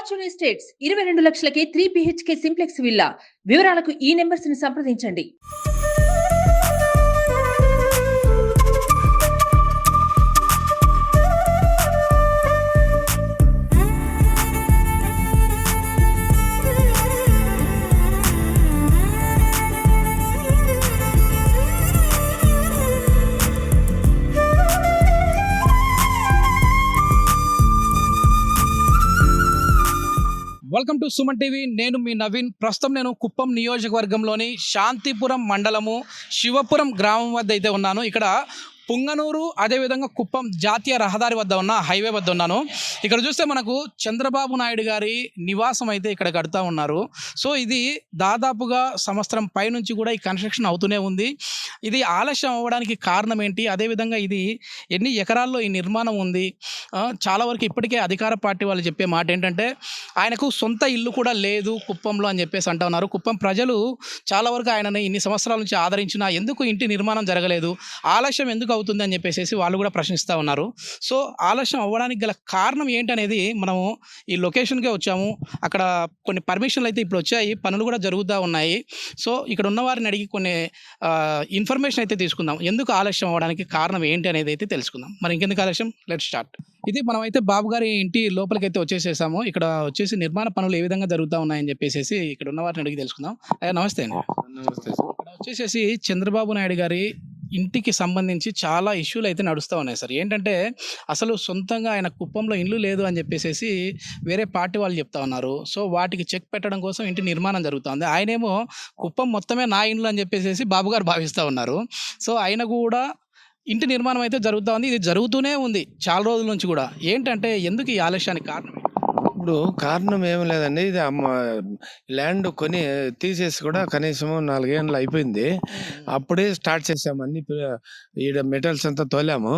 Fortune estates 22 లక్షలకే 3 BHK simplex villa. వివరాలకు ఈ numbers ని సంప్రదించండి. Welcome to Suman TV. నేను మీ నవీన్. ప్రస్తుతం నేను కుప్పం నియోజకవర్గంలోని శాంతిపురం మండలము శివపురం గ్రామం వద్ద అయితే ఉన్నాను. ఇక్కడ పుంగనూరు అదేవిధంగా కుప్పం జాతీయ రహదారి వద్ద ఉన్న హైవే వద్ద ఉన్నాను. ఇక్కడ చూస్తే మనకు చంద్రబాబు నాయుడు గారి నివాసం అయితే ఇక్కడ కడుతూ ఉన్నారు. సో ఇది దాదాపుగా సంవత్సరం పైనుంచి కూడా ఈ కన్స్ట్రక్షన్ అవుతూనే ఉంది. ఇది ఆలస్యం అవ్వడానికి కారణం ఏంటి, అదేవిధంగా ఇది ఎన్ని ఎకరాల్లో ఈ నిర్మాణం ఉంది? చాలా వరకు ఇప్పటికే అధికార పార్టీ వాళ్ళు చెప్పే మాట ఏంటంటే ఆయనకు సొంత ఇల్లు కూడా లేదు కుప్పంలో అని చెప్పేసి అంటూ ఉన్నారు. కుప్పం ప్రజలు చాలా వరకు ఆయనని ఇన్ని సంవత్సరాల నుంచి ఆదరించినా ఎందుకు ఇంటి నిర్మాణం జరగలేదు, ఆలస్యం ఎందుకు అవుతుంది అని చెప్పేసి వాళ్ళు కూడా ప్రశ్నిస్తూ ఉన్నారు. సో ఆలస్యం అవ్వడానికి గల కారణం ఏంటనేది మనము ఈ లొకేషన్కే వచ్చాము. అక్కడ కొన్ని పర్మిషన్లు అయితే ఇప్పుడు వచ్చాయి, పనులు కూడా జరుగుతూ ఉన్నాయి. సో ఇక్కడ ఉన్న వారిని అడిగి కొన్ని ఇన్ఫర్మేషన్ అయితే తీసుకుందాం. ఎందుకు ఆలస్యం అవ్వడానికి కారణం ఏంటి అనేది అయితే తెలుసుకుందాం. మరి ఇంకెందుకు ఆలస్యం, లెట్ స్టార్ట్. ఇది మనమైతే బాబు గారి ఇంటి లోపలికి అయితే వచ్చేసేసాము. ఇక్కడ వచ్చేసి నిర్మాణ పనులు ఏ విధంగా జరుగుతూ ఉన్నాయని చెప్పేసి ఇక్కడ ఉన్న వారిని అడిగి తెలుసుకుందాం. నమస్తే అండి. నమస్తే. ఇక్కడ వచ్చేసేసి చంద్రబాబు నాయుడు గారి ఇంటికి సంబంధించి చాలా ఇష్యూలు అయితే నడుస్తూ ఉన్నాయి సార్. ఏంటంటే అసలు సొంతంగా ఆయన కుప్పంలో ఇల్లు లేదు అని చెప్పేసి వేరే పార్టీ వాళ్ళు చెప్తా ఉన్నారు. సో వాటికి చెక్ పెట్టడం కోసం ఇంటి నిర్మాణం జరుగుతుంది. ఆయనేమో కుప్పం మొత్తమే నా ఇల్లు అని చెప్పేసి బాబు గారు భావిస్తూ ఉన్నారు. సో ఆయన కూడా ఇంటి నిర్మాణం అయితే జరుగుతూ ఉంది. ఇది జరుగుతూనే ఉంది చాలా రోజుల నుంచి కూడా. ఏంటంటే ఎందుకు ఈ ఆలస్యానికి కారణం? ఇప్పుడు కారణం ఏం లేదండి, ఇది ల్యాండ్ కొని తీసేసి కూడా కనీసం 4 ఏళ్ళు అయిపోయింది. అప్పుడే స్టార్ట్ చేసాము, అన్ని ఈడ మెటల్స్ అంతా తోలాము.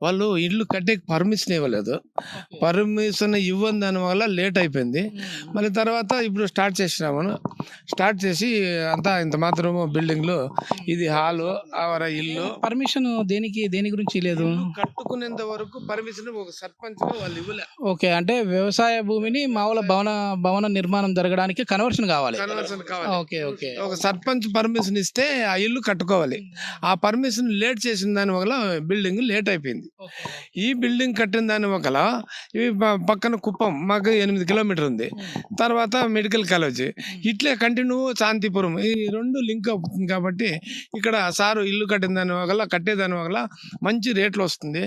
వాళ్ళు ఇల్లు కట్టే పర్మిషన్ ఇవ్వలేదు. పర్మిషన్ ఇవ్వని దాని వల్ల లేట్ అయిపోయింది. మళ్ళీ తర్వాత ఇప్పుడు స్టార్ట్ చేసినాము. స్టార్ట్ చేసి అంతా ఇంత మాత్రము బిల్డింగ్లు, ఇది హాలు, ఆవర ఇల్లు. పర్మిషన్ దేని గురించి లేదు? కట్టుకునేంత వరకు పర్మిషన్ ఒక సర్పంచ్ వాళ్ళు ఇవ్వలే. ఓకే, అంటే వ్యవసాయ భూమిని మామూలు భవన నిర్మాణం జరగడానికి కన్వర్షన్ కావాలి. Okay okay. ఒక సర్పంచ్ పర్మిషన్ ఇస్తే ఆ ఇల్లు కట్టుకోవాలి. ఆ పర్మిషన్ లేట్ చేసిన దాని వల్ల బిల్డింగ్ లేట్ అయిపోయింది. ఈ బిల్డింగ్ కట్టిన దాని వల్ల ఇవి పక్కన కుప్పం మాకు 8 కిలోమీటర్ ఉంది. తర్వాత మెడికల్ కాలేజ్, ఇట్లే కంటిన్యూ శాంతిపురం, ఈ 2 లింక్ అవుతుంది. కాబట్టి ఇక్కడ సారు ఇల్లు కట్టిన దాని వల్ల కట్టేదాని వల్ల మంచి రేట్లు వస్తుంది.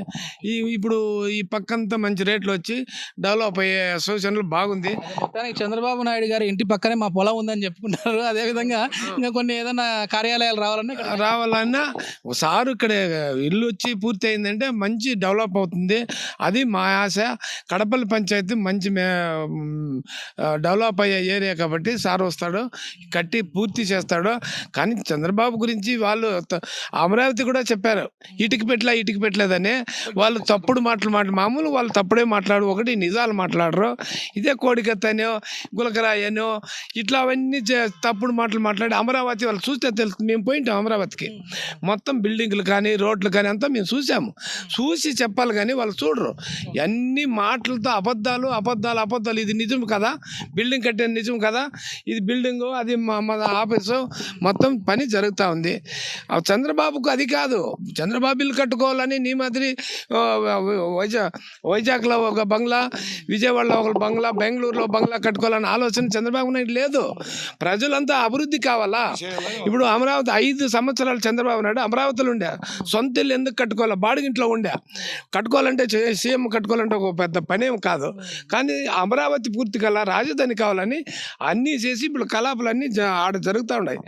ఇప్పుడు ఈ పక్కంతా మంచి రేట్లు వచ్చి డెవలప్ అయ్యే సూచనలు బాగుంది. మొత్తానికి చంద్రబాబు నాయుడు గారి ఇంటి పక్కనే మా పొలం ఉందని చెప్పుకుంటారు. అదేవిధంగా ఇంకా కొన్ని ఏదైనా కార్యాలయాలు రావాలన్నా సారు ఇక్కడ ఇల్లు వచ్చి పూర్తి అయిందంటే మంచి డెవలప్ అవుతుంది. అది మా ఆశ. కడపల్లి పంచాయతీ మంచి డెవలప్ అయ్యే ఏరియా కాబట్టి సార్ వస్తాడు, కట్టి పూర్తి చేస్తాడు. కానీ చంద్రబాబు గురించి వాళ్ళు అమరావతి కూడా చెప్పారు, ఇటుక పెట్టలేదని. వాళ్ళు తప్పుడు మామూలు వాళ్ళు తప్పుడే మాట్లాడు, ఒకటి నిజాలు మాట్లాడరు. ఇదే కోడికత్తనో గులకరాయనో ఇట్లా అవన్నీ తప్పుడు మాట్లాడి అమరావతి వాళ్ళు చూస్తే తెలుసు. మేము పోయింటాం అమరావతికి, మొత్తం బిల్డింగ్లు కానీ రోడ్లు కానీ అంతా మేము చూసి చెప్పాలి. కానీ వాళ్ళు చూడరు. అన్ని మాటలతో అబద్ధాలు. ఇది నిజం కదా, బిల్డింగ్ కట్టే నిజం కదా, ఇది బిల్డింగు, అది మా ఆఫీసు, మొత్తం పని జరుగుతూ ఉంది. చంద్రబాబుకు అది కాదు. చంద్రబాబు ఇల్లు కట్టుకోవాలని నీ మాదిరి వైజాగ్లో ఒక బంగ్లా, విజయవాడలో ఒక బంగ్లా, బెంగళూరులో బంగ్లా కట్టుకోవాలని ఆలోచన చంద్రబాబు నాయుడు లేదు. ప్రజలంతా అభివృద్ధి కావాలా? ఇప్పుడు అమరావతి 5 సంవత్సరాలు చంద్రబాబు నాయుడు అమరావతిలో ఉండే, సొంత ఇల్లు ఎందుకు కట్టుకోవాలా? బాడిగింట్లో ఉండే. కట్టుకోవాలంటే సీఎం కట్టుకోవాలంటే ఒక పెద్ద పనేం కాదు. కానీ అమరావతి పూర్తి కల రాజధాని కావాలని అన్నీ చేసి ఇప్పుడు కలాపాలన్నీ ఆడ జరుగుతూ ఉన్నాయి.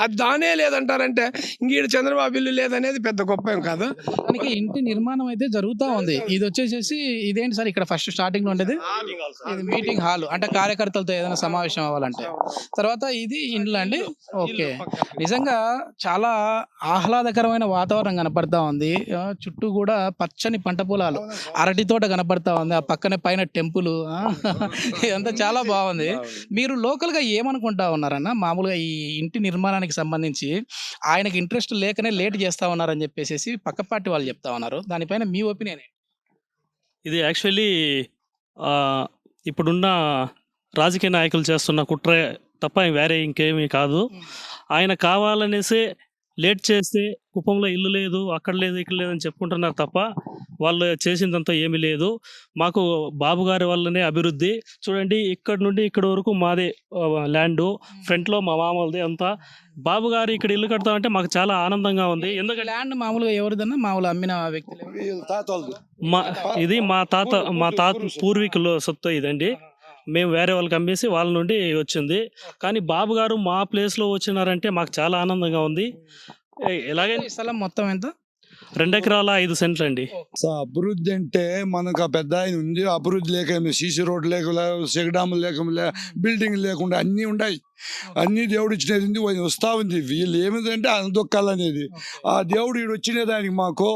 అది దానే లేదంటారంటే ఇంక చంద్రబాబు ఇల్లు లేదనేది పెద్ద గొప్ప ఏం కాదు. దానికి ఇంటి నిర్మాణం అయితే జరుగుతూ ఉంది. ఇది వచ్చేసి ఇదేంటి సార్, ఇక్కడ ఫస్ట్ స్టార్టింగ్ లో ఉండేది ఇది మీటింగ్ హాల్, అంటే కార్యకర్తలతో ఏదైనా సమావేశం అవ్వాలంటే. తర్వాత ఇది ఇండ్లు అండి. ఓకే, నిజంగా చాలా ఆహ్లాదకరమైన వాతావరణం కనపడతా ఉంది. చుట్టూ కూడా పచ్చని పంట పొలాలు, అరటి తోట కనపడతా ఉంది. ఆ పక్కనే పైన టెంపుల్, ఇదంతా చాలా బాగుంది. మీరు లోకల్ గా ఏమనుకుంటా ఉన్నారన్న, మామూలుగా ఈ ఇంటి నిర్మాణానికి సంబంధించి ఆయనకి ఇంట్రెస్ట్ లేకనే లేట్ చేస్తా ఉన్నారని చెప్పేసి పక్క పార్టీ వాళ్ళు చెప్తా ఉన్నారు. దానిపైన మీ ఒపీనియన్? ఇది యాక్చువల్లీ ఇప్పుడున్న రాజకీయ నాయకులు చేస్తున్న కుట్ర తప్ప వేరే ఇంకేమీ కాదు. ఆయన కావాలనేసి లేట్ చేస్తే కుప్పంలో ఇల్లు లేదు, అక్కడ లేదు, ఇక్కడ లేదని చెప్పుకుంటున్నారు తప్ప వాళ్ళు చేసిందంతా ఏమీ లేదు. మాకు బాబు గారి వల్లనే అభివృద్ధి. చూడండి, ఇక్కడ నుండి ఇక్కడ వరకు మాదే ల్యాండు, ఫ్రంట్లో మా మామూలుది అంతా. బాబు గారు ఇక్కడ ఇల్లు కడతామంటే మాకు చాలా ఆనందంగా ఉంది. ఎందుకంటే ల్యాండ్ మామూలుగా ఎవరిదన్నా మామూలు అమ్మిన వ్యక్తులు ఇది మా తాత పూర్వీకుల సొత్తు ఇదండి. మేము వేరే వాళ్ళకి అమ్మేసి వాళ్ళ నుండి వచ్చింది. కానీ బాబు గారు మా ప్లేస్లో వచ్చినారంటే మాకు చాలా ఆనందంగా ఉంది. ఎలాగైనా ఈ స్థలం మొత్తం ఎంత? 2 ఎకరాల 5 సెంట్లు అండి. అభివృద్ధి అంటే మనకు ఆ పెద్ద ఆయన ఉంది. అభివృద్ధి లేక సీసీ రోడ్ లేక చెక్ డ్యాములు లేక బిల్డింగ్ లేకుండా అన్నీ ఉన్నాయి. అన్ని దేవుడు ఇచ్చినది వస్తూ ఉంది. వీళ్ళు ఏమిటంటే అందొక్కాలనేది. ఆ దేవుడు ఈడు వచ్చిన దానికి మాకు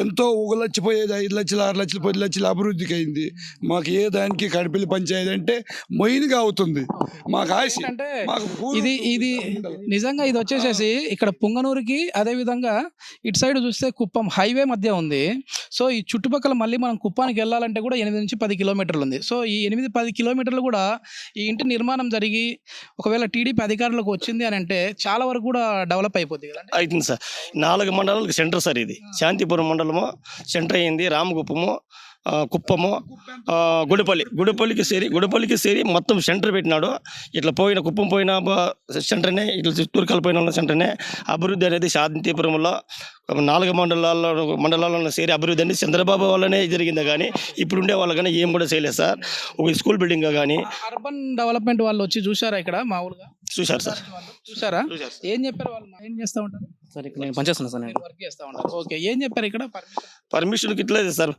ఎంతో 1 లక్ష పోయేది 5 లక్షలు 6 లక్షలు 10 లక్షలు అభివృద్ధికి అయింది. మాకు ఏ దానికి కడిపిల్లి పంచాయతీ అంటే మెయిన్గా అవుతుంది. మాకు ఆశ. అంటే మాకు ఇది నిజంగా ఇది వచ్చేసేసి ఇక్కడ పుంగనూరుకి, అదే విధంగా ఇటు సైడ్ చూస్తే కుప్పం హైవే మధ్య ఉంది. సో ఈ చుట్టుపక్కల మళ్ళీ మనం కుప్పానికి వెళ్ళాలంటే కూడా 8 నుంచి 10 కిలోమీటర్లు ఉంది. సో ఈ 8-10 కిలోమీటర్లు కూడా ఈ ఇంటి నిర్మాణం జరిగి ఒకవేళ టీడీపీ అధికారులకు వచ్చింది అని అంటే చాలా వరకు కూడా డెవలప్ అయిపోద్ది కదా. అవుతుంది సార్. 4 మండలాలకు సెంటర్ సార్ ఇది. శాంతిపురం మండలము సెంటర్ అయింది, రామగుప్పము, కుప్పము, గుడిపల్లికి సేరి మొత్తం సెంటర్ పెట్టినాడు. ఇట్లా పోయిన కుప్పం పోయిన సెంటర్నే, ఇట్లా చిత్తూరు కలిపోయిన సెంటర్నే. అభివృద్ధి అనేది శాంతిపురంలో 4 మండలాల్లో సేరి అభివృద్ధి అనేది చంద్రబాబు వల్లనే జరిగింది. కానీ ఇప్పుడు ఉండే వాళ్ళు కానీ ఏం కూడా చేయలేదు సార్. ఒక స్కూల్ బిల్డింగ్ కానీ. అర్బన్ డెవలప్మెంట్ వాళ్ళు వచ్చి చూసారా ఇక్కడ మామూలుగా? చూశారు సార్. చూసారా? ఏం చెప్పారు వాళ్ళు? ఏం చేస్తా ఉంటారు సార్ ఇక్కడ నేను పనిచేస్తున్నా సార్. నేను వర్క్ చేస్తా ఉంటారు. ఓకే, ఏం చెప్పారు ఇక్కడ? పర్మిషన్కి ఇట్లేదు సార్.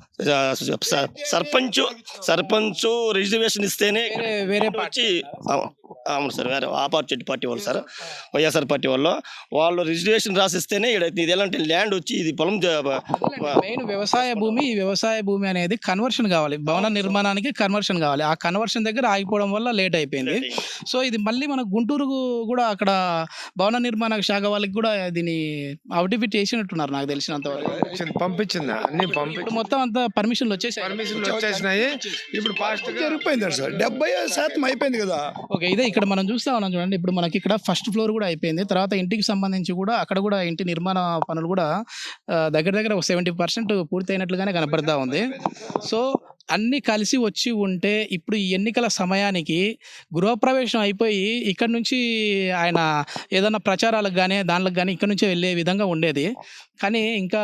సర్పంచ్ రిజర్వేషన్ ఇస్తేనే వేరే వచ్చి. అవును సార్, వేరే ఆపోజిట్ పార్టీ వాళ్ళు సార్, వైఎస్ఆర్ పార్టీ వాళ్ళు రిజర్వేషన్ రాసిస్తేనే ఇది ఎలాంటి ల్యాండ్ వచ్చి ఇది పొలం. మెయిన్ వ్యవసాయ భూమి. ఈ వ్యవసాయ భూమి అనేది కన్వర్షన్ కావాలి, భవన నిర్మాణానికి కన్వర్షన్ కావాలి. ఆ కన్వర్షన్ దగ్గర ఆగిపోవడం వల్ల లేట్ అయిపోయింది. సో ఇది మళ్ళీ మన గుంటూరు కూడా అక్కడ భవన నిర్మాణ శాఖ వాళ్ళకి కూడా దీన్ని అవుటిఫిట్ చేసినట్టున్నారు నాకు తెలిసినంత వరకు. పంపించింది అన్ని ఇప్పుడు మొత్తం అంతా పర్మిషన్లు వచ్చేసినాయి. ఇప్పుడు ఫాస్ట్ జరిగిపోయింది సార్. 70% అయిపోయింది కదా. ఓకే, ఇదే ఇక్కడ మనం చూస్తా ఉన్నాం చూడండి. ఇప్పుడు మనకి ఇక్కడ ఫస్ట్ ఫ్లోర్ కూడా అయిపోయింది. తర్వాత ఇంటికి సంబంధించి కూడా అక్కడ కూడా ఇంటి నిర్మాణ పనులు కూడా దగ్గర ఒక 70% పూర్తి అయినట్లుగానే కనపడతా ఉంది. సో అన్నీ కలిసి వచ్చి ఉంటే ఇప్పుడు ఈ ఎన్నికల సమయానికి గృహప్రవేశం అయిపోయి ఇక్కడ నుంచి ఆయన ఏదైనా ప్రచారాలకు కానీ దానిలకు కానీ ఇక్కడ నుంచే వెళ్ళే విధంగా ఉండేది. కానీ ఇంకా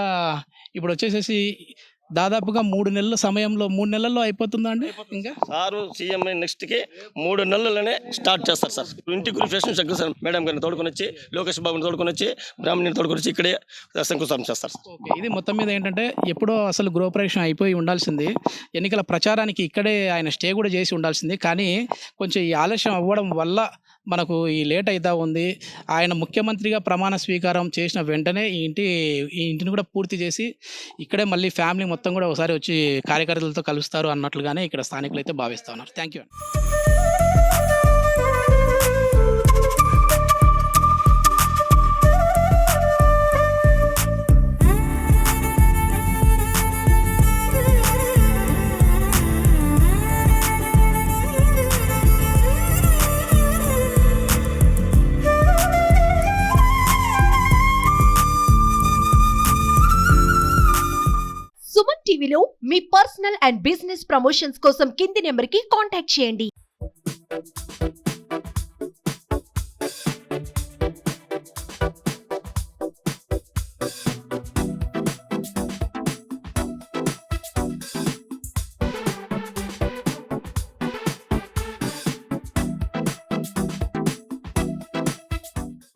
ఇప్పుడు వచ్చేసేసి దాదాపుగా 3 నెలల సమయంలో 3 నెలల్లో అయిపోతుందా అండి? ఇంకా సారు సీఎం నెక్స్ట్కి 3 నెలలనే స్టార్ట్ చేస్తారు సార్. ఇంటి గృహప్రవేశం శంకుస్థాపన మేడం గారిని తోడుకొని వచ్చి, లోకేష్ బాబుని తోడుకొని వచ్చి, బ్రాహ్మణిని తోడుకొని వచ్చి ఇక్కడే శంకుస్థాపన చేస్తారు. ఓకే, ఇది మొత్తం మీద ఏంటంటే ఎప్పుడో అసలు గృహప్రవేశం అయిపోయి ఉండాల్సింది. ఎన్నికల ప్రచారానికి ఇక్కడే ఆయన స్టే కూడా చేసి ఉండాల్సింది. కానీ కొంచెం ఈ ఆలస్యం అవ్వడం వల్ల మనకు ఈ లేట్ అవుతా ఉంది. ఆయన ముఖ్యమంత్రిగా ప్రమాణ స్వీకారం చేసిన వెంటనే ఈ ఇంటిని కూడా పూర్తి చేసి ఇక్కడే మళ్ళీ ఫ్యామిలీ మొత్తం కూడా ఒకసారి వచ్చి కార్యకర్తలతో కలుస్తారు అన్నట్లుగానే ఇక్కడ స్థానికులు అయితే భావిస్తూ ఉన్నారు. Thank you. సుమన్ టీవీలో మీ పర్సనల్ అండ్ బిజినెస్ ప్రమోషన్స్ కోసం కింది నెంబర్కి కాంటాక్ట్ చేయండి.